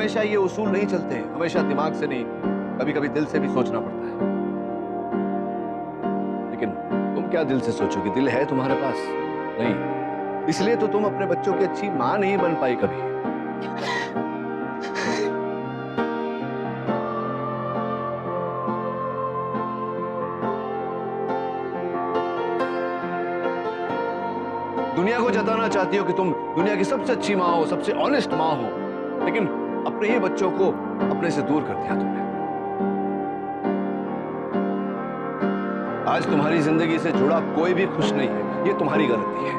हमेशा ये उसूल नहीं चलते, हमेशा दिमाग से नहीं, कभी कभी दिल से भी सोचना पड़ता है। लेकिन तुम क्या दिल से सोचोगे? दिल है तुम्हारे पास? नहीं, इसलिए तो तुम अपने बच्चों की अच्छी मां नहीं बन पाई कभी। दुनिया को जताना चाहती हो कि तुम दुनिया की सबसे अच्छी मां हो, सबसे ऑनेस्ट मां हो, लेकिन अपने ही बच्चों को अपने से दूर कर दिया तुमने। आज तुम्हारी जिंदगी से जुड़ा कोई भी खुश नहीं है, ये तुम्हारी गलती है।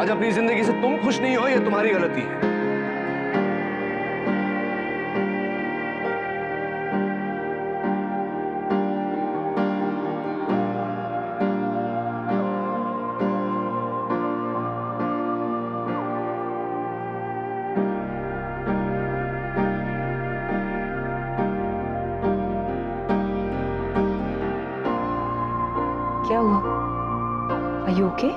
आज अपनी जिंदगी से तुम खुश नहीं हो, ये तुम्हारी गलती है। क्या हुआ? Are you okay?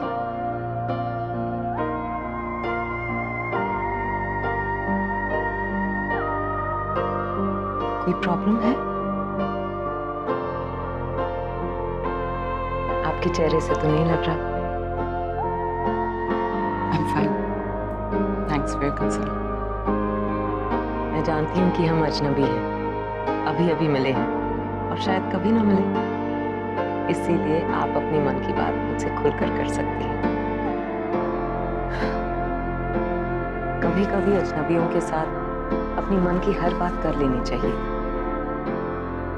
कोई प्रॉब्लम है? आपके चेहरे से तो नहीं लग रहा। I'm fine. Thanks for your concern. मैं जानती हूँ कि हम अजनबी हैं, अभी अभी मिले हैं और शायद कभी ना मिले, इसीलिए आप अपनी मन की बात मुझसे खुलकर कर सकती हैं। कभी कभी अजनबियों के साथ अपनी मन की हर बात कर लेनी चाहिए,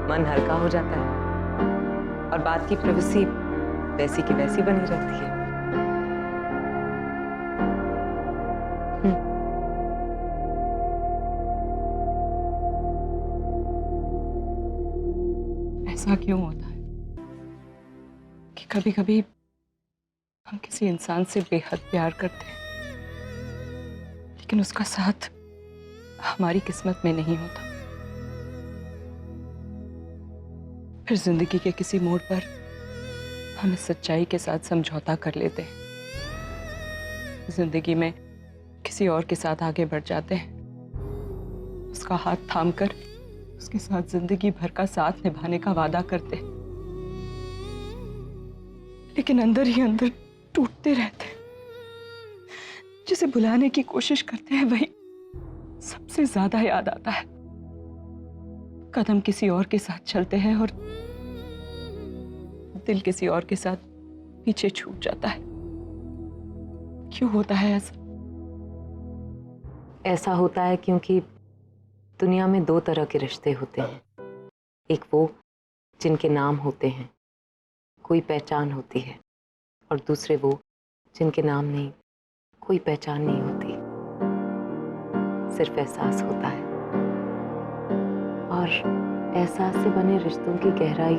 मन हल्का हो जाता है और बात की प्राइवेसी वैसी की वैसी बनी रहती है। ऐसा क्यों होता है कि कभी कभी हम किसी इंसान से बेहद प्यार करते हैं, लेकिन उसका साथ हमारी किस्मत में नहीं होता। फिर जिंदगी के किसी मोड़ पर हम इस सच्चाई के साथ समझौता कर लेते हैं, जिंदगी में किसी और के साथ आगे बढ़ जाते हैं, उसका हाथ थामकर उसके साथ जिंदगी भर का साथ निभाने का वादा करते हैं, लेकिन अंदर ही अंदर टूटते रहते हैं। जिसे भुलाने की कोशिश करते हैं वही सबसे ज्यादा याद आता है। कदम किसी और के साथ चलते हैं और दिल किसी और के साथ पीछे छूट जाता है। क्यों होता है ऐसा? ऐसा होता है क्योंकि दुनिया में दो तरह के रिश्ते होते हैं, एक वो जिनके नाम होते हैं, कोई पहचान होती है, और दूसरे वो जिनके नाम नहीं, कोई पहचान नहीं होती, सिर्फ एहसास होता है। और एहसास से बने रिश्तों की गहराई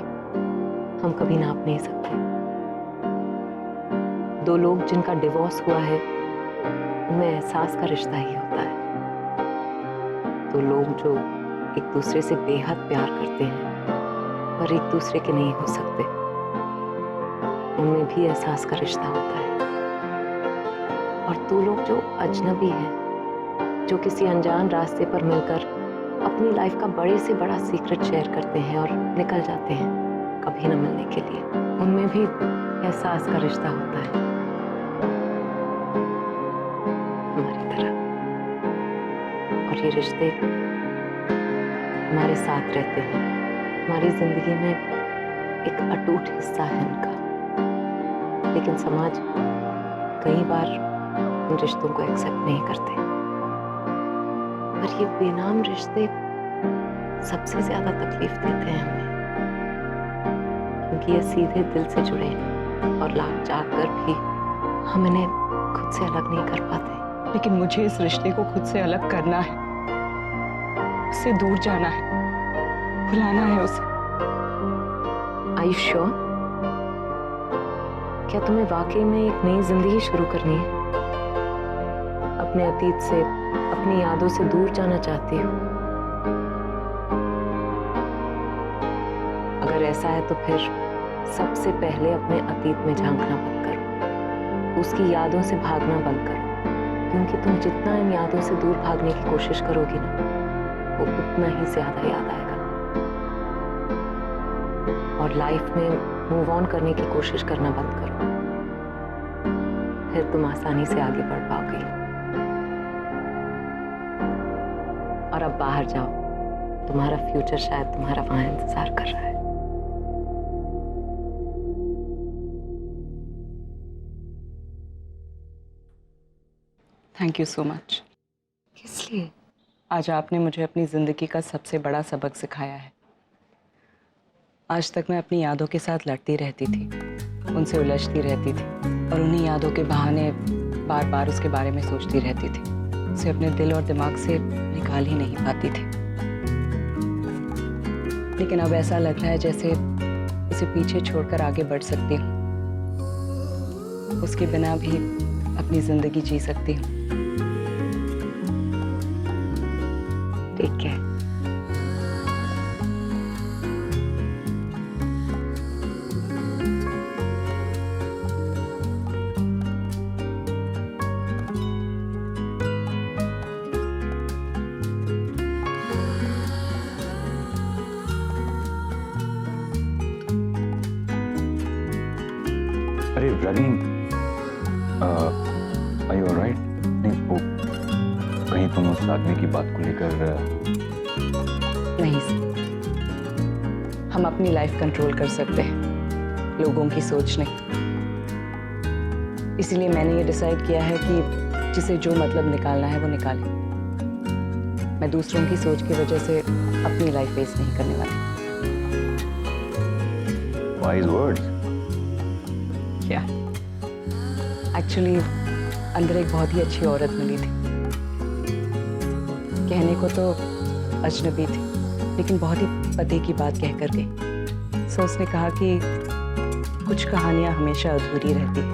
हम कभी नाप नहीं सकते। दो लोग जिनका डिवोर्स हुआ है, उनमें एहसास का रिश्ता ही होता है। दो लोग जो एक दूसरे से बेहद प्यार करते हैं पर एक दूसरे के नहीं हो सकते, उनमें भी एहसास का रिश्ता होता है। और दो लोग जो अजनबी हैं, जो किसी अनजान रास्ते पर मिलकर अपनी लाइफ का बड़े से बड़ा सीक्रेट शेयर करते हैं और निकल जाते हैं कभी न मिलने के लिए, उनमें भी एहसास का रिश्ता होता है, हमारी तरह। और ये रिश्ते हमारे साथ रहते हैं, हमारी जिंदगी में एक अटूट हिस्सा है उनका। लेकिन समाज कई बार इन रिश्तों को एक्सेप्ट नहीं करते। पर ये बेनाम रिश्ते सबसे ज्यादा तकलीफ देते हैं हमें, क्योंकि ये सीधे दिल से जुड़े हैं और लाख चाह कर भी हम इन्हें खुद से अलग नहीं कर पाते। लेकिन मुझे इस रिश्ते को खुद से अलग करना है, उससे दूर जाना है, भुलाना है उसे। Are you sure? क्या तुम्हें वाकई में एक नई जिंदगी शुरू करनी है? अपने अतीत से, अपनी यादों से दूर जाना चाहती हो? अगर ऐसा है तो फिर सबसे पहले अपने अतीत में झांकना बंद करो, उसकी यादों से भागना बंद करो, क्योंकि तुम जितना इन यादों से दूर भागने की कोशिश करोगी ना, वो उतना ही ज्यादा याद आएगा। और लाइफ में मूव ऑन करने की कोशिश करना बंद करो, फिर तुम आसानी से आगे बढ़ पाओगे। और अब बाहर जाओ, तुम्हारा फ्यूचर शायद तुम्हारा वहां इंतजार कर रहा है। Thank you so much. किस लिए? आज आपने मुझे अपनी ज़िंदगी का सबसे बड़ा सबक सिखाया है। आज तक मैं अपनी यादों के साथ लड़ती रहती थी, उनसे उलझती रहती थी और उन्हीं यादों के बहाने बार बार उसके बारे में सोचती रहती थी। उसे अपने दिल और दिमाग से निकाल ही नहीं पाती थी। लेकिन अब ऐसा लग रहा है जैसे उसे पीछे छोड़कर आगे बढ़ सकती हूँ। उसके बिना भी अपनी ज़िंदगी जी सकती हूँ। ठीक है। अरे रागिनी, आर यू ऑलराइट? नहीं, वो कहीं तुम उस आदमी की बात को लेकर नहीं सर, हम अपनी लाइफ कंट्रोल कर सकते हैं, लोगों की सोच नहीं। इसीलिए मैंने ये डिसाइड किया है कि जिसे जो मतलब निकालना है वो निकाले। मैं दूसरों की सोच की वजह से अपनी लाइफ वेस्ट नहीं करने वाली। Wise words. क्या एक्चुअली अंदर एक बहुत ही अच्छी औरत मिली थी। कहने को तो अजनबी थी, लेकिन बहुत ही पते की बात कह कर गई। सो उसने कहा कि कुछ कहानियां हमेशा अधूरी रहती हैं,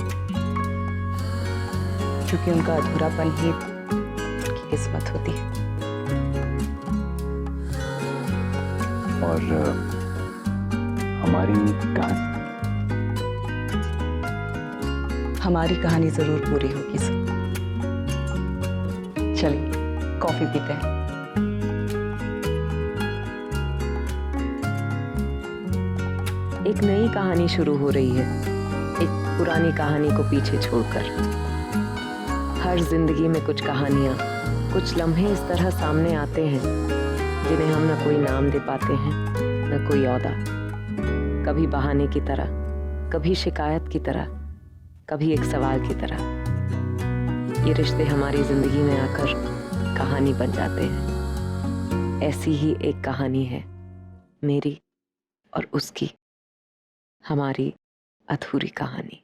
क्योंकि उनका अधूरापन ही उनकी किस्मत होती है। और हमारी कहानी हमारी कहानी जरूर पूरी होगी सर। चलिए कॉफी पीते हैं। एक नई कहानी शुरू हो रही है, एक पुरानी कहानी को पीछे छोड़कर। हर जिंदगी में कुछ कहानियां, कुछ लम्हे इस तरह सामने आते हैं जिन्हें हम न कोई नाम दे पाते हैं, न कोई औदा। कभी बहाने की तरह, कभी शिकायत की तरह, कभी एक सवाल की तरह। ये रिश्ते हमारी जिंदगी में आकर कहानी बन जाते हैं। ऐसी ही एक कहानी है मेरी और उसकी, हमारी अधूरी कहानी।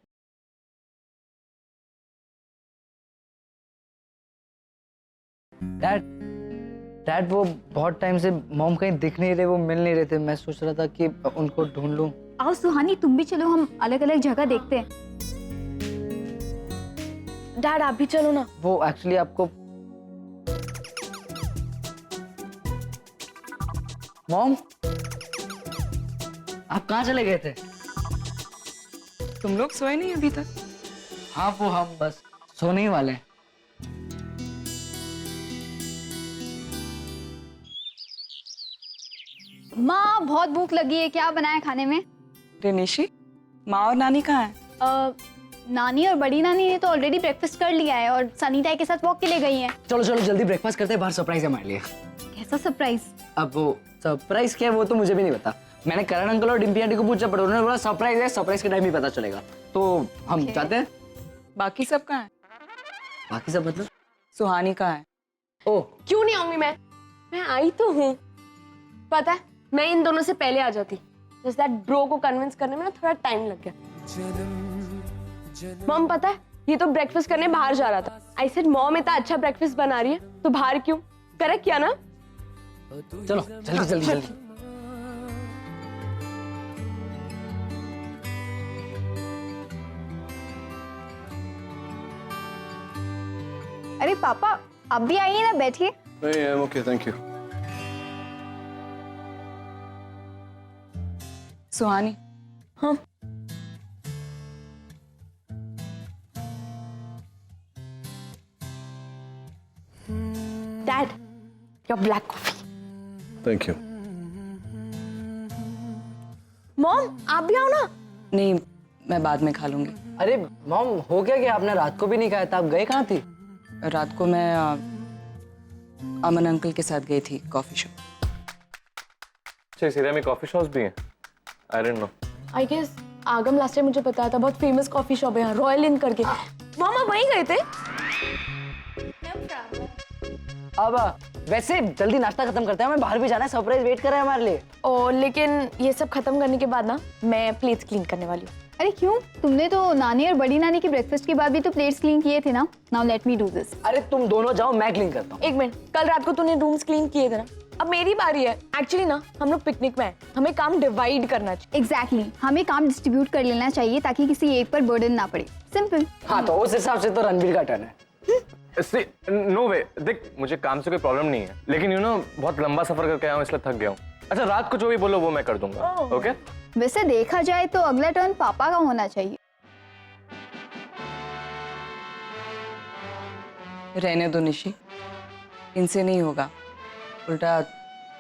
डैड वो बहुत टाइम से मॉम कहीं दिख नहीं रहे, वो मिल नहीं रहे थे। मैं सोच रहा था कि उनको ढूंढ लूं। आओ सुहानी, तुम भी चलो, हम अलग अलग जगह देखते हैं। डैड आप भी चलो ना। वो एक्चुअली आपको मॉम, आप कहाँ चले गए थे? तुम लोग सोए नहीं अभी तक? हाँ, वो हम बस सोने ही वाले हैं। माँ बहुत भूख लगी है, क्या बनाए खाने में? निशी, माँ और नानी कहाँ हैं? नानी और बड़ी नानी ने तो ऑलरेडी ब्रेकफास्ट कर लिया है और सनीता के साथ वॉक के लिए गई हैं। चलो चलो जल्दी ब्रेकफास्ट करते हैं, बाहर सरप्राइज है हमारे लिए। कैसा सरप्राइज? अब वो सरप्राइज क्या है वो तो मुझे भी नहीं पता। मैंने करण अंकल और डिम्पी आंटी को पूछा, पर उन्होंने बोला सरप्राइज है, सरप्राइज के टाइम ही पता चलेगा। तो हम जाते हैं। बाकी सब कहाँ हैं? बाकी सब मतलब? सुहानी कहाँ है? ओह, क्यों नहीं आऊंगी मैं आई तो हूँ। पता है मैं इन दोनों से पहले आ जाती, जस्ट दैट ब्रो को कन्विंस करने में ना थोड़ा टाइम लग गया। मॉम पता है ये तो ब्रेकफास्ट करने बाहर जा रहा था। आई सेड मॉम इतना अच्छा ब्रेकफास्ट बना रही है तो बाहर क्यों? करेक्ट किया ना? चलो जल्दी जल्दी जल्दी। अरे पापा, आप भी आइए ना, बैठिए। नहीं, I am okay, thank you. Suhani, हाँ Dad, your black coffee. Thank you. Mom, आप भी आओ ना। नहीं, मैं बाद में खा लूंगी। अरे मॉम, हो गया आपने रात को भी नहीं खाया था, आप गए कहाँ थी? रात को मैं अमन अंकल के साथ गई थी कॉफी शॉप। अच्छा, इस एरिया में कॉफी शॉप्स भी हैं? I don't know. I guess आगम लास्ट टाइम मुझे बताया था, बहुत फेमस कॉफी शॉप है यहाँ, रॉयल इन करके। मॉम, आप वहीं गए थे? अब वैसे जल्दी नाश्ता खत्म करते हैं, हमें बाहर भी जाना है, सरप्राइज वेट कर रहे हैं हमारे लिए। और लेकिन ये सब खत्म करने के बाद ना मैं प्लेट्स क्लीन करने वाली हूँ। अरे क्यों? तुमने तो नानी और बड़ी नानी के ब्रेकफास्ट के बाद भी तो प्लेट्स क्लीन किए थे ना। Now let me do this. अरे तुम दोनों जाओ, मैं क्लीन करता हूँ। एक मिनट, कल रात को तूने रूम्स क्लीन किए थे ना, अब मेरी बारी है। एक्चुअली ना हम लोग पिकनिक में हैं, हमें काम डिवाइड करना चाहिए। एग्जैक्टली, हमें काम डिस्ट्रीब्यूट कर लेना चाहिए ताकि किसी एक पर बर्डन ना पड़े। सिंपल। हाँ, तो उस हिसाब से तो रणबीर का टर्न है। नो वे, देख मुझे काम से कोई प्रॉब्लम नहीं है, लेकिन यू नो बहुत लंबा सफर करके आया हूँ इसलिए थक गया हूँ। अच्छा, रात को जो भी बोलो वो मैं कर दूंगा। ओके? वैसे देखा जाए तो अगला टर्न पापा का होना चाहिए। रहने दो निशी, इनसे नहीं होगा। उल्टा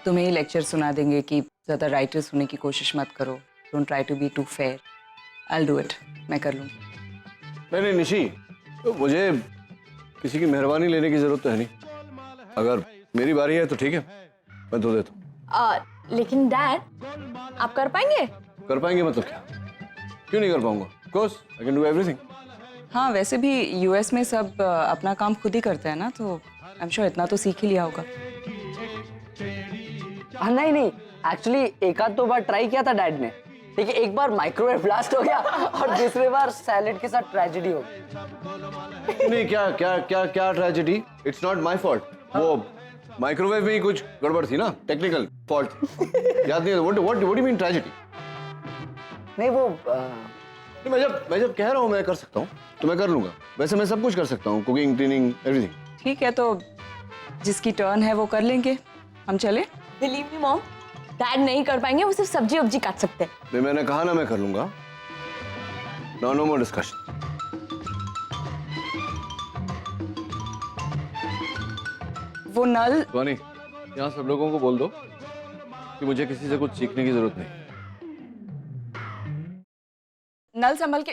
तुम्हें ही लेक्चर सुना देंगे कि ज़्यादा राइटर्स होने की कोशिश मत करो, don't try to be too fair. I will do it, मैं कर लूँगी। नहीं निशी, तो मुझे किसी की मेहरबानी लेने की जरूरत तो है नहीं। अगर मेरी बारी है तो ठीक है, मैं धो देता हूँ। लेकिन डैड, आप कर पाएंगे? कर पाएंगे मतलब क्या? क्यों नहीं कर पाऊंगा? Of course I can do everything. हाँ, वैसे भी यूएस में सब अपना काम खुद ही करते हैं ना, तो आई एम श्योर इतना तो सीख ही लिया होगा। नहीं, एक्चुअली एक आध तो बार ट्राई किया था डैड ने, लेकिन एक बार माइक्रोवेव ब्लास्ट हो गया और दूसरे बार सैलेड के साथ ट्रेजेडी हो गई। नहीं, क्या क्या क्या क्या tragedy? It's not my fault. वो माइक्रोवेव में ही कुछ गड़बड़ थी ना, टेक्निकल फॉल्ट। याद नहीं है? What do you mean tragedy? नहीं, वो नहीं, मैं जब कह रहा हूँ मैं कर सकता हूँ तो मैं कर लूंगा। वैसे मैं सब कुछ कर सकता हूँ, कुकिंग, क्लीनिंग, एवरीथिंग। ठीक है, तो जिसकी टर्न है वो कर लेंगे। हम चले? बिलीव मी मॉम, डैड नहीं कर पाएंगे, वो सिर्फ सब्जी वब्जी काट सकते हैं। नहीं, मैंने कहा ना मैं कर लूंगा। No more discussion. वो नल स्वानी, यहाँ सब लोगों को बोल दो कि मुझे किसी से कुछ सीखने की जरूरत नहीं। नल संभल के।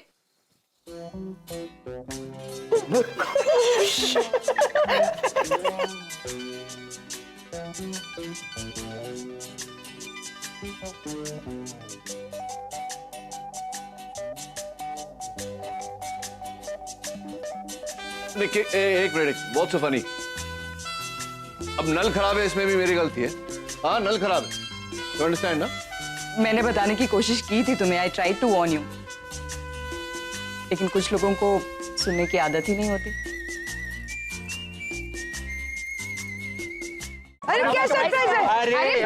देखिए, एक मिनट, बहुत सो फनी। अब नल खराब है, इसमें भी मेरी गलती है। हाँ, नल खराब है, यू अंडरस्टैंड ना? मैंने बताने की कोशिश की थी तुम्हें, I try to warn you, लेकिन कुछ लोगों को सुनने की आदत ही नहीं होती। अरे क्या सरप्राइज है? अरे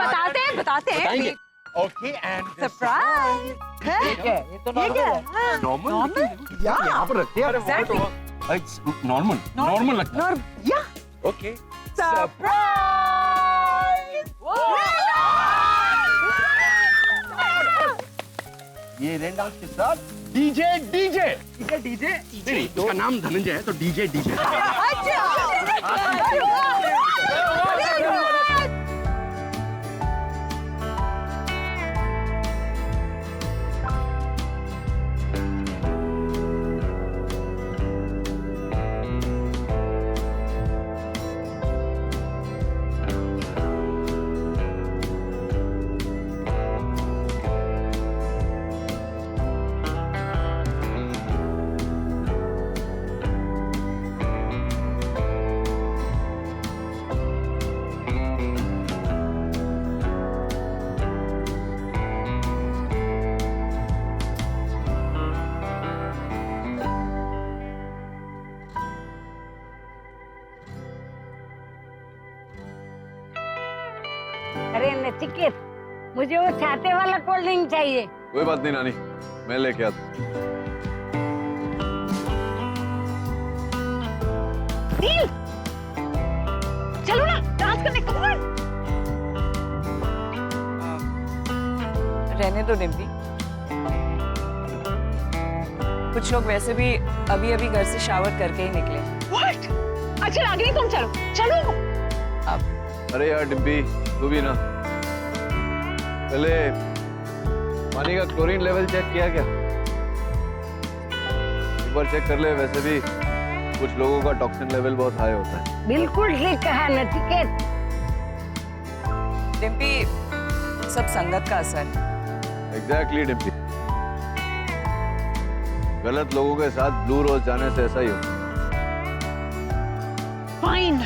बताते हैं। ओके, एंड सरप्राइज है? ये तो ये क्या? नॉर्मल यहाँ पर रखते हैं। नॉर्मल लगता है। या ओके, सरप्राइज! ये रेंडाउस के साथ डीजे डीजे डीजे डीजे नहीं, उसका नाम धनंजय है तो डीजे डीजे। अरे नचिकेत, मुझे वो छाते वाला कोल्ड ड्रिंक चाहिए। कोई बात नहीं नानी, मैं लेके आता हूँ। नील, चलो ना डांस करने। Come on. रहने दो डिम्पी, कुछ लोग वैसे भी अभी अभी घर से शावर करके ही निकले। व्हाट? अच्छा रागिनी, तुम चलो चलो। अरे यार डिम्पी, तू भी ना पहले पानी का क्लोरीन लेवल चेक किया क्या? एक बार चेक कर ले। वैसे भी कुछ लोगों का टॉक्सिन लेवल बहुत हाई होता है। बिल्कुल ठीक कहा नचिकेत। डिम्पी, सब संगत का असर है। एग्जैक्टली डिम्पी, गलत लोगों के साथ ब्लू रोज जाने से ऐसा ही होता है। Fine.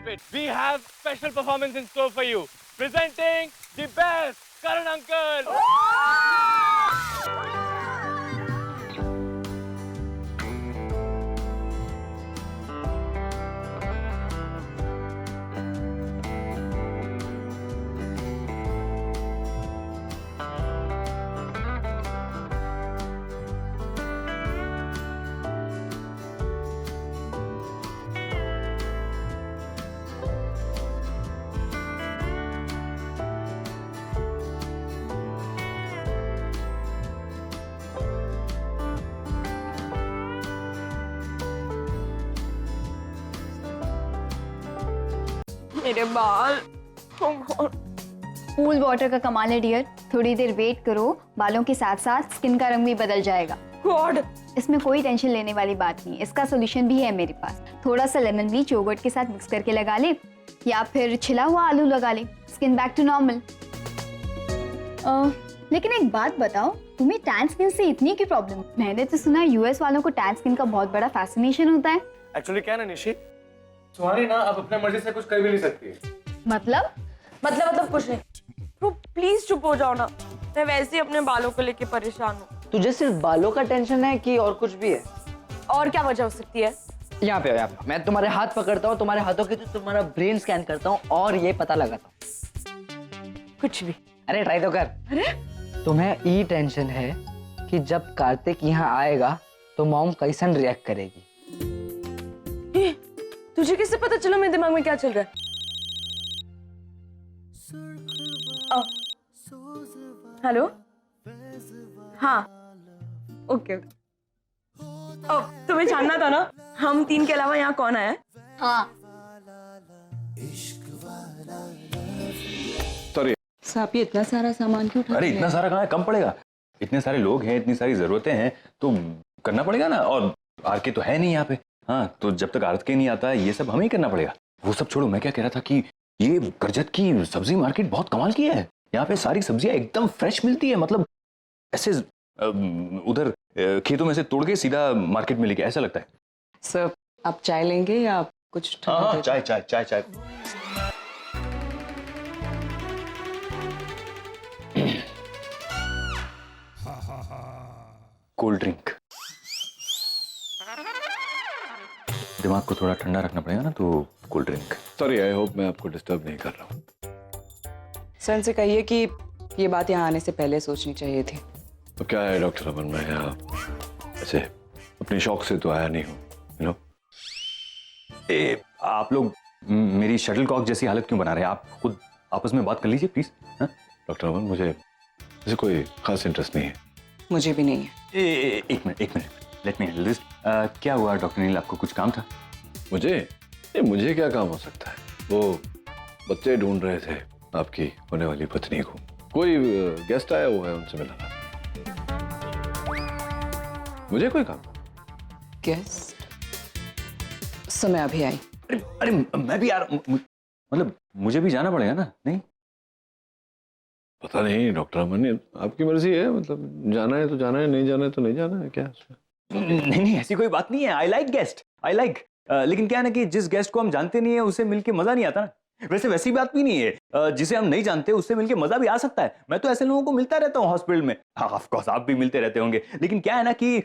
Wait. We have special performance in store for you. Presenting the best, Karan Uncle. मेरे बाल। कूल वाटर का कमाल है डियर, थोड़ी देर वेट करो, बालों के साथ साथ स्किन का रंग भी बदल जाएगा। गॉड। इसमें कोई टेंशन लेने वाली बात नहीं है, इसका सोल्यूशन भी है मेरे पास। थोड़ा सा लेमन ब्लीच योगर्ट के साथ मिक्स करके लगा ले, या फिर छिला हुआ आलू लगा ले, स्किन बैक टू नॉर्मल। लेकिन एक बात बताओ, तुम्हें टैन स्किन से इतनी की प्रॉब्लम? मैंने तो सुना यूएस वालों को टैन स्किन का बहुत बड़ा फैसिनेशन होता है। एक्चुअली क्या ना निशी, तुम्हारी ना अब अपने मर्जी से कुछ कर भी नहीं सकती। मतलब कुछ नहीं। तो प्लीज चुप हो जाओ ना, मैं वैसे ही अपने बालों को लेके परेशान हूँ। तुझे सिर्फ बालों का टेंशन है कि और कुछ भी है? और क्या वजह हो सकती है? यहाँ पे मैं तुम्हारे हाथ पकड़ता हूँ, तुम्हारे हाथों की तो तुम्हारा ब्रेन स्कैन करता हूँ और ये पता लगाता हूँ। कुछ भी। अरे ट्राई तो कर। अरे तुम्हें ये टेंशन है कि जब कार्तिक यहाँ आएगा तो मॉम कैसन रिएक्ट करेगी। तुझे कैसे पता चला मेरे दिमाग में क्या चल रहा है? हेलो। हाँ ओके। तुम्हें जानना था ना हम तीन के अलावा यहाँ कौन आया है? हाँ, सॉरी साहब, ये इतना सारा सामान क्यों उठा अरे के इतना ले सारा कहाँ है, कम पड़ेगा। इतने सारे लोग हैं, इतनी सारी जरूरतें हैं, तो करना पड़ेगा ना। और आर के तो है नहीं यहाँ पे। हाँ, तो जब तक आर के नहीं आता ये सब हमें ही करना पड़ेगा। वो सब छोड़ो, मैं क्या कह रहा था कि ये करजत की सब्जी मार्केट बहुत कमाल की है। यहाँ पे सारी सब्जियां एकदम फ्रेश मिलती है, मतलब ऐसे उधर खेतों में से तोड़ के सीधा मार्केट में लेके, ऐसा लगता है। सर, आप चाय लेंगे या कुछ ठंडा हाँ, दे- चाय चाय चाय चाय। Cold drink. दिमाग को थोड़ा ठंडा रखना पड़ेगा ना, तो cold drink. Sorry, I hope मैं आपको डिस्टर्ब नहीं कर रहा हूँ। सर से कहिए कि ये बात यहाँ आने से पहले सोचनी चाहिए थी। तो क्या है डॉक्टर अमन, मैं यहाँ ऐसे अपने शौक से तो आया नहीं हूँ, यू नो। आप लोग मेरी शटल कॉक जैसी हालत क्यों बना रहे हैं? आप खुद आपस में बात कर लीजिए प्लीज। डॉक्टर अमन, मुझे ऐसे कोई खास इंटरेस्ट नहीं है। मुझे भी नहीं है। एक minute, let me handle this. क्या हुआ डॉक्टर नील, आपको कुछ काम था? मुझे क्या काम हो सकता है? वो बच्चे ढूंढ रहे थे आपकी होने वाली पत्नी को। कोई गेस्ट आया हुआ है, उनसे मिलाना। मुझे कोई काम? गेस्ट? समय अभी आई। अरे मैं भी यार, मतलब मुझे भी जाना पड़ेगा ना? नहीं पता नहीं डॉक्टर अमन, आपकी मर्जी है। मतलब जाना है तो जाना है, नहीं जाना है तो नहीं जाना है। क्या नहीं, ऐसी कोई बात नहीं है। I like guest, I like. लेकिन क्या है ना कि जिस गेस्ट को हम जानते नहीं है उससे मिलके मजा नहीं आता ना। वैसी बात भी नहीं है, जिसे हम नहीं जानते उससे मिलके मजा भी आ सकता है। मैं तो ऐसे लोगों को मिलता रहता हूँ हॉस्पिटल में। हाँ, ऑफ कोर्स आप भी मिलते रहते होंगे। लेकिन क्या है ना कि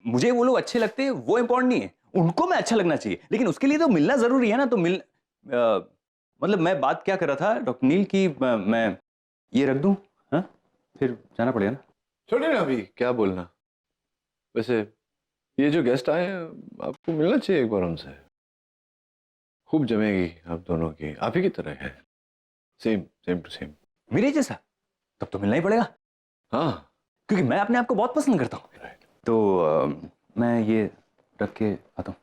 मुझे वो लोग अच्छे लगते हैं, वो इंपॉर्टेंट नहीं है। उनको मैं अच्छा लगना चाहिए, लेकिन उसके लिए तो मिलना जरूरी है ना। तो मतलब मैं बात क्या कर रहा था डॉक्टर नील की, मैं ये रख दूं? हाँ, फिर जाना पड़ेगा ना। छोड़िए ना अभी क्या बोलना। वैसे ये जो गेस्ट आए हैं, आपको मिलना चाहिए एक बार उनसे। खूब जमेगी आप दोनों की, आप ही की तरह है, सेम सेम टू सेम। मेरे जैसा? तब तो मिलना ही पड़ेगा। हाँ क्योंकि मैं अपने आप को बहुत पसंद करता हूँ। तो मैं ये रख के आता हूँ।